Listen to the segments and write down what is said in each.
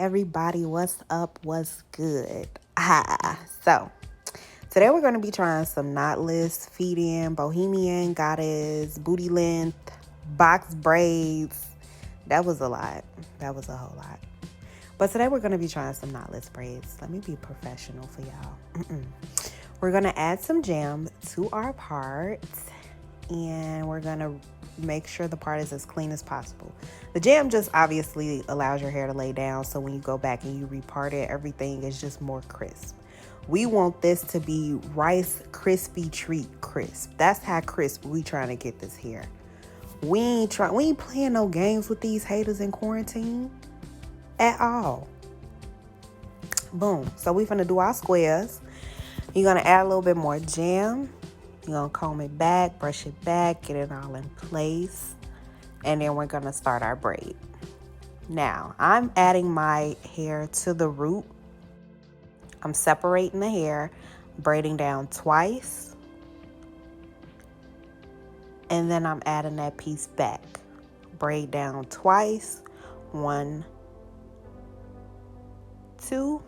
everybody, what's up, what's good? So today we're going to be trying some knotless, feed-in, bohemian, goddess, booty length, box braids. That was a lot. That was a whole lot. But today we're going to be trying some knotless braids. Let me be professional for y'all. We're going to add some jam to our parts, and we're going to make sure the part is as clean as possible. The jam just obviously allows your hair to lay down, so when you go back and you repart it, everything is just more crisp. We want this to be Rice Krispie treat crisp. That's how crisp we trying to get this hair. We ain't playing no games with these haters in quarantine at all. Boom. So we finna do our squares. You're gonna add a little bit more jam. You're gonna comb it back, brush it back, get it all in place. And then we're gonna start our braid. Now, I'm adding my hair to the root. I'm separating the hair, braiding down twice. And then I'm adding that piece back. Braid down twice. 1, 2.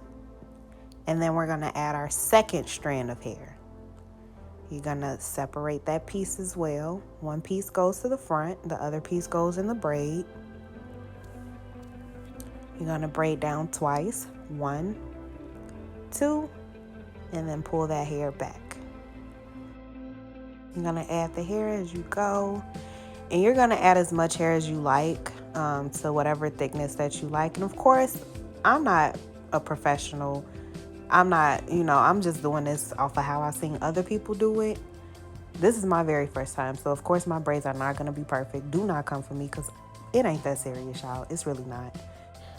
And then we're gonna add our second strand of hair. You're gonna separate that piece as well. One piece goes to the front, the other piece goes in the braid. You're gonna braid down twice. 1, 2, and then pull that hair back. You're gonna add the hair as you go, and you're gonna add as much hair as you like, to whatever thickness that you like. And of course, I'm not a professional. I'm just doing this off of how I've seen other people do it. This is my very first time, so of course my braids are not gonna be perfect. Do not come for me, because it ain't that serious, y'all. It's really not.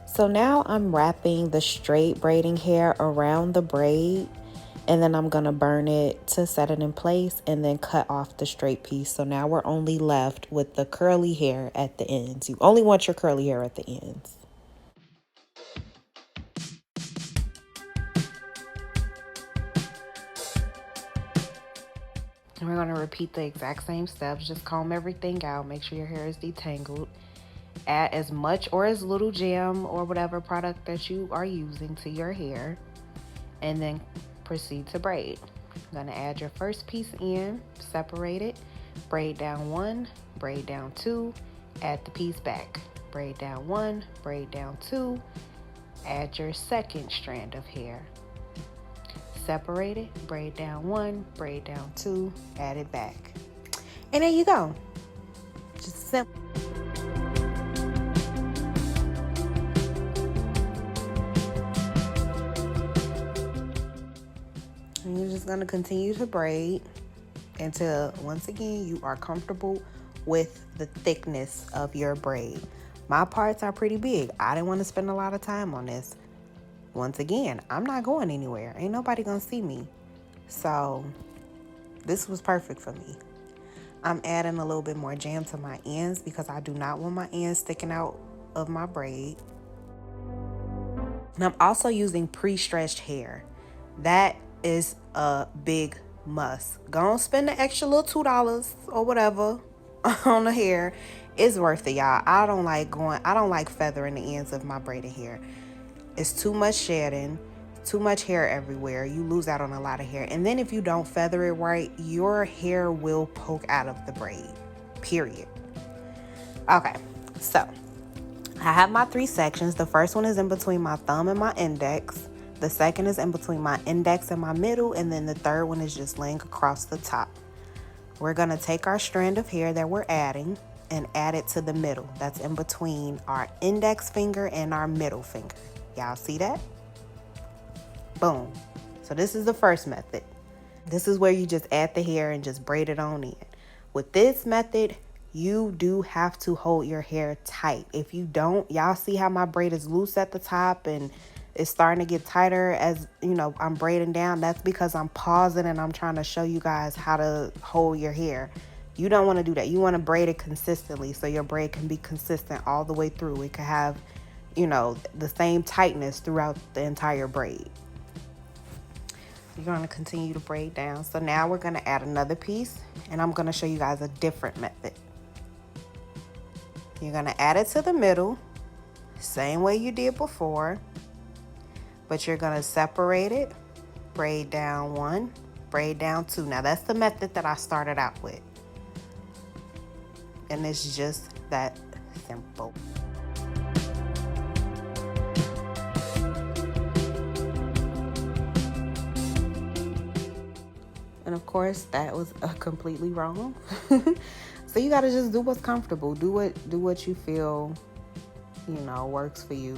So now I'm wrapping the straight braiding hair around the braid, and then I'm gonna burn it to set it in place and then cut off the straight piece. So now we're only left with the curly hair at the ends. You only want your curly hair at the ends. And we're gonna repeat the exact same steps. Just comb everything out, make sure your hair is detangled. Add as much or as little jam or whatever product that you are using to your hair, and then proceed to braid. You're gonna add your first piece in, separate it, braid down 1, braid down 2, add the piece back. Braid down 1, braid down 2, add your second strand of hair. Separate it, braid down 1, braid down 2, add it back. And there you go. Just simple. And you're just gonna continue to braid until, once again, you are comfortable with the thickness of your braid. My parts are pretty big. I didn't want to spend a lot of time on this. Once again, I'm not going anywhere. Ain't nobody gonna see me. So this was perfect for me. I'm adding a little bit more jam to my ends because I do not want my ends sticking out of my braid. And I'm also using pre-stretched hair. That is a big must. Go and spend the extra little $2 or whatever on the hair. It's worth it, y'all. I don't like feathering the ends of my braided hair. It's too much shedding, too much hair everywhere. You lose out on a lot of hair. And then if you don't feather it right, your hair will poke out of the braid, period. Okay, so I have my 3 sections. The first one is in between my thumb and my index. The second is in between my index and my middle. And then the third one is just laying across the top. We're gonna take our strand of hair that we're adding and add it to the middle. That's in between our index finger and our middle finger. Y'all see that? Boom. So this is the first method. This is where you just add the hair and just braid it on in. With this method, you do have to hold your hair tight. If you don't, y'all see how my braid is loose at the top and it's starting to get tighter as, I'm braiding down. That's because I'm pausing and I'm trying to show you guys how to hold your hair. You don't want to do that. You want to braid it consistently so your braid can be consistent all the way through. It can have, the same tightness throughout the entire braid. You're going to continue to braid down. So now we're going to add another piece, and I'm going to show you guys a different method. You're going to add it to the middle, same way you did before, but you're gonna separate it, braid down 1, braid down 2. Now that's the method that I started out with. And it's just that simple. And of course, that was completely wrong. So you gotta just do what's comfortable. Do what you feel, works for you.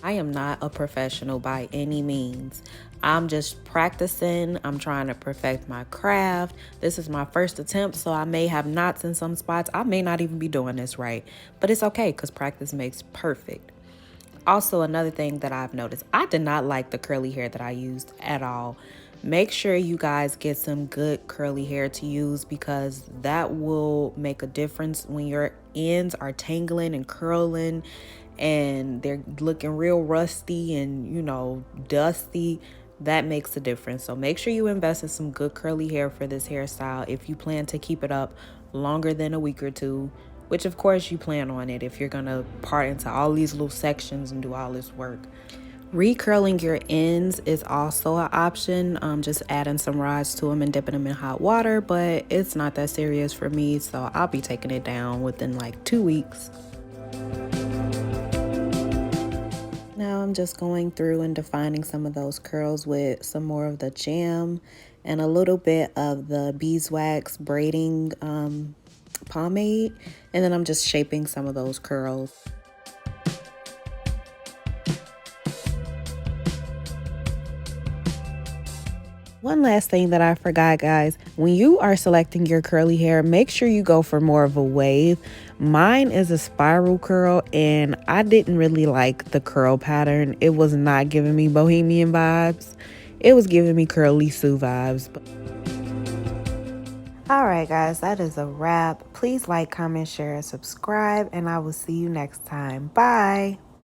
I am not a professional by any means. I'm just practicing. I'm trying to perfect my craft. This is my first attempt, so I may have knots in some spots. I may not even be doing this right, but it's okay because practice makes perfect. Also, another thing that I've noticed, I did not like the curly hair that I used at all. Make sure you guys get some good curly hair to use because that will make a difference when your ends are tangling and curling and they're looking real rusty and, dusty. That makes a difference. So make sure you invest in some good curly hair for this hairstyle if you plan to keep it up longer than a week or two. Which of course you plan on it if you're gonna part into all these little sections and do all this work. Recurling your ends is also an option. Just adding some rods to them and dipping them in hot water, but it's not that serious for me, so I'll be taking it down within like 2 weeks. Now I'm just going through and defining some of those curls with some more of the jam and a little bit of the beeswax braiding pomade, and then I'm just shaping some of those curls. One last thing that I forgot, guys, when you are selecting your curly hair, make sure you go for more of a wave. Mine is a spiral curl and I didn't really like the curl pattern. It was not giving me bohemian vibes. It was giving me Curly Sue vibes. Alright guys, that is a wrap. Please like, comment, share, and subscribe, and I will see you next time. Bye!